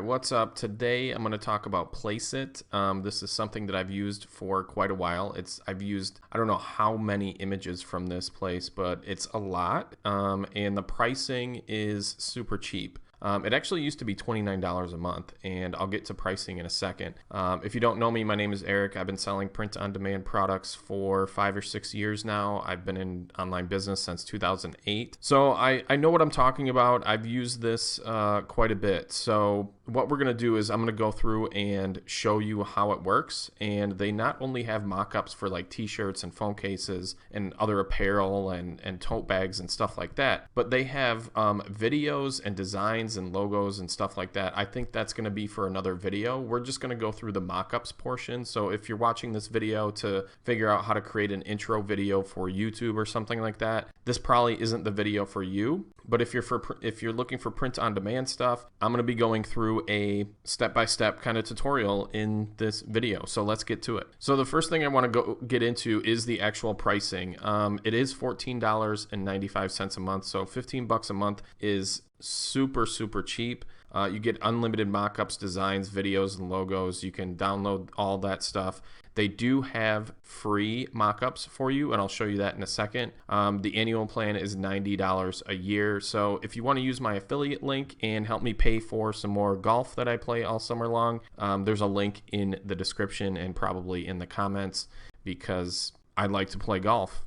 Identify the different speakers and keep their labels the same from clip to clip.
Speaker 1: what's up? Today I'm going to talk about Placeit. This is something that I've used for quite a while. I've used, I don't know how many images from this place, but it's a lot, and the pricing is super cheap. It actually used to be $29 a month, and I'll get to pricing in a second. If you don't know me, my name is Eric. I've been selling print-on-demand products for 5 or 6 years now. I've been in online business since 2008. So I know what I'm talking about. I've used this quite a bit. So what we're going to do is I'm going to go through and show you how it works. And they not only have mock-ups for like t-shirts and phone cases and other apparel and tote bags and stuff like that, but they have videos and designs and logos and stuff like that. I think that's going to be for another video. We're just going to go through the mockups portion. So if you're watching this video to figure out how to create an intro video for YouTube or something like that, this probably isn't the video for you. But if you're looking for print on demand stuff, I'm going to be going through a step-by-step kind of tutorial in this video. So let's get to it. So the first thing I want to get into is the actual pricing. It is $14.95 a month. So $15 a month is super cheap. You get unlimited mockups, designs, videos, and logos. You can download all that stuff. They do have free mockups for you, and I'll show you that in a second. The annual plan is $90 a year. So if you want to use my affiliate link and help me pay for some more golf that I play all summer long, there's a link in the description and probably in the comments because I like to play golf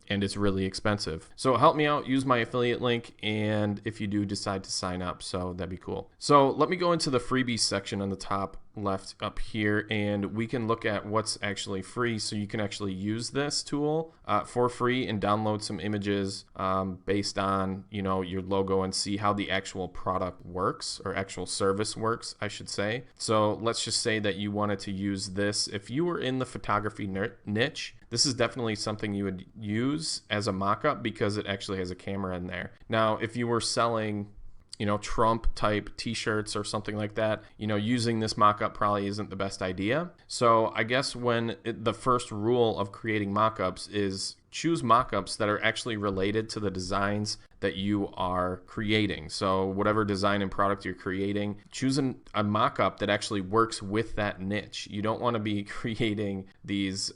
Speaker 1: and it's really expensive. So help me out, use my affiliate link, and if you do decide to sign up, so that'd be cool. So let me go into the freebies section on the top left up here, and we can look at what's actually free. So you can actually use this tool for free and download some images based on your logo and see how the actual product works, or actual service works, I should say. So let's just say that you wanted to use this. If you were in the photography niche, this is definitely something you would use as a mock-up because it actually has a camera in there. Now, if you were selling Trump type t-shirts or something like that, using this mock-up probably isn't the best idea. So I guess the first rule of creating mock-ups is choose mock-ups that are actually related to the designs that you are creating. So whatever design and product you're creating, choose a mock-up that actually works with that niche. You don't want to be creating these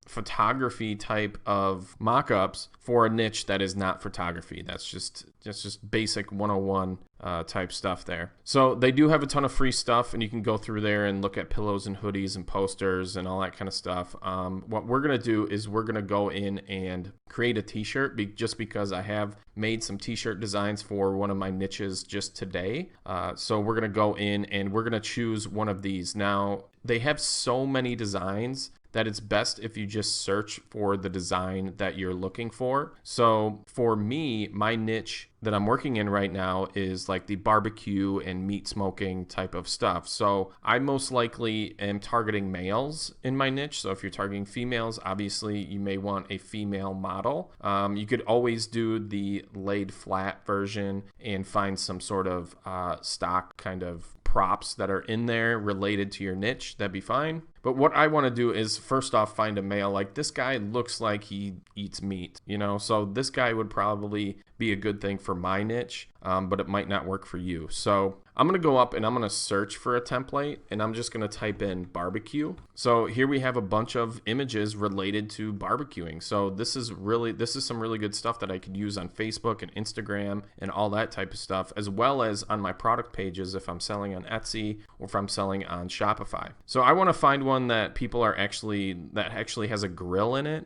Speaker 1: photography type of mock-ups for a niche that is not photography. That's just basic 101 type stuff there. So they do have a ton of free stuff, and you can go through there and look at pillows and hoodies and posters and all that kind of stuff. What we're going to do is we're going to go in and create a t-shirt just because I have made some t-shirt designs for one of my niches just today. So we're going to go in and we're going to choose one of these. Now, they have so many designs that it's best if you just search for the design that you're looking for. So for me, my niche that I'm working in right now is like the barbecue and meat smoking type of stuff. So I most likely am targeting males in my niche. So if you're targeting females, obviously you may want a female model. You could always do the laid flat version and find some sort of stock kind of props that are in there related to your niche. That'd be fine. But what I want to do is first off find a male. Like, this guy looks like he eats meat, so this guy would probably be a good thing for my niche, but it might not work for you. So I'm going to go up and I'm going to search for a template, and I'm just going to type in barbecue. So here we have a bunch of images related to barbecuing. So this is some really good stuff that I could use on Facebook and Instagram and all that type of stuff, as well as on my product pages if I'm selling on Etsy or if I'm selling on Shopify. So I want to find one that actually has a grill in it.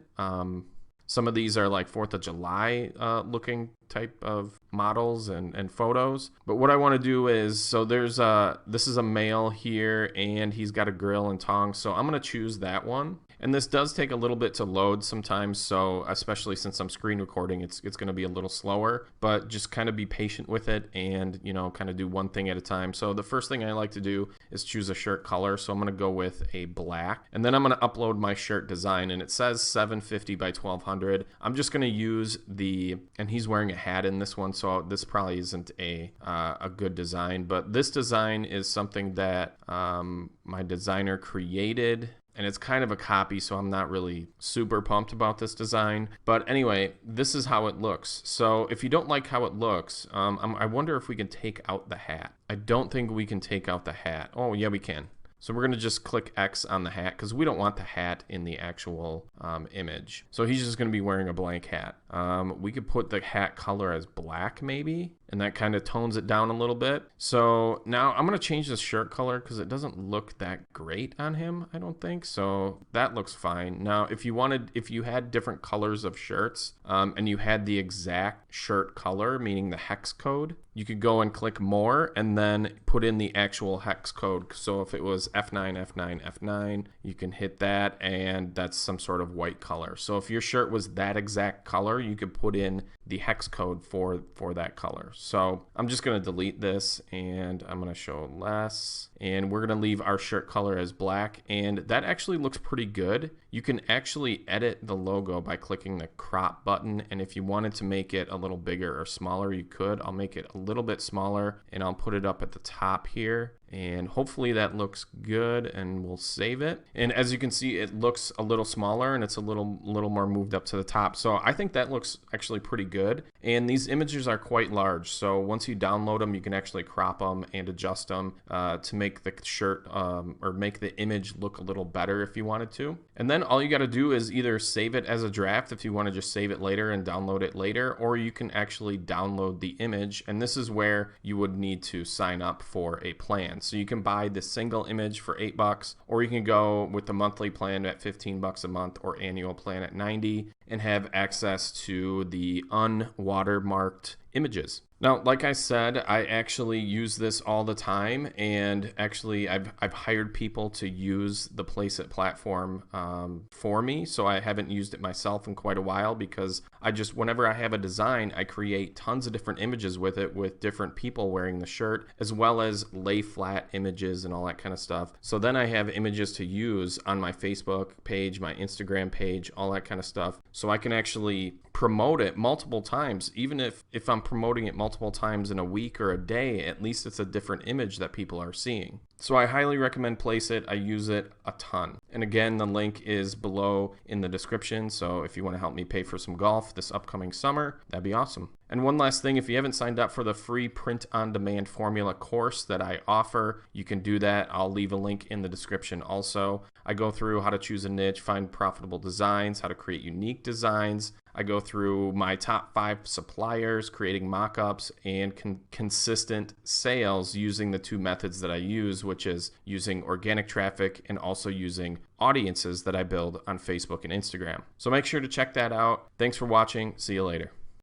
Speaker 1: Some of these are like 4th of July looking type of models and photos. But what I want to do is, so this is a male here, and he's got a grill and tongs. So I'm going to choose that one. And this does take a little bit to load sometimes, so especially since I'm screen recording, it's going to be a little slower, but just kind of be patient with it and, kind of do one thing at a time. So the first thing I like to do is choose a shirt color. So I'm going to go with a black, and then I'm going to upload my shirt design, and it says 750 by 1200. I'm just going to use and he's wearing a hat in this one, so this probably isn't a good design, but this design is something that my designer created and it's kind of a copy, so I'm not really super pumped about this design. But anyway, this is how it looks. So if you don't like how it looks, I wonder if we can take out the hat. I don't think we can take out the hat. Oh, yeah, we can. So we're going to just click X on the hat because we don't want the hat in the actual image. So he's just going to be wearing a blank hat. We could put the hat color as black maybe, and that kind of tones it down a little bit. So now I'm going to change the shirt color because it doesn't look that great on him, I don't think. So that looks fine. Now, if you had different colors of shirts and you had the exact shirt color, meaning the hex code, you could go and click more and then put in the actual hex code. So if it was F9, F9, F9, you can hit that, and that's some sort of white color. So if your shirt was that exact color, you could put in the hex code for that color. So I'm just going to delete this, and I'm going to show less, and we're going to leave our shirt color as black, and that actually looks pretty good. You can actually edit the logo by clicking the crop button, and if you wanted to make it a little bigger or smaller, you could. I'll make it a little bit smaller, and I'll put it up at the top here, and hopefully that looks good, and we'll save it. And as you can see, it looks a little smaller, and it's a little more moved up to the top. So I think that looks actually pretty good. And these images are quite large, so once you download them, you can actually crop them and adjust them to make the shirt or make the image look a little better if you wanted to. And then all you got to do is either save it as a draft if you want to just save it later and download it later, or you can actually download the image, and this is where you would need to sign up for a plan. So you can buy the single image for $8, or you can go with the monthly plan at $15 a month, or annual plan at $90, and have access to the unwatermarked images. Now, like I said, I actually use this all the time, and actually I've hired people to use the Placeit platform for me, so I haven't used it myself in quite a while because whenever I have a design, I create tons of different images with it with different people wearing the shirt, as well as lay flat images and all that kind of stuff. So then I have images to use on my Facebook page, my Instagram page, all that kind of stuff. So I can actually promote it multiple times. Even if I'm promoting it multiple times in a week or a day, at least it's a different image that people are seeing. So I highly recommend Placeit. I use it a ton. And again, the link is below in the description. So if you want to help me pay for some golf this upcoming summer, that'd be awesome. And one last thing, if you haven't signed up for the free print-on-demand formula course that I offer, you can do that. I'll leave a link in the description also. I go through how to choose a niche, find profitable designs, how to create unique designs. I go through my top 5 suppliers, creating mockups, and consistent sales using the 2 methods that I use, which is using organic traffic and also using audiences that I build on Facebook and Instagram. So make sure to check that out. Thanks for watching. See you later.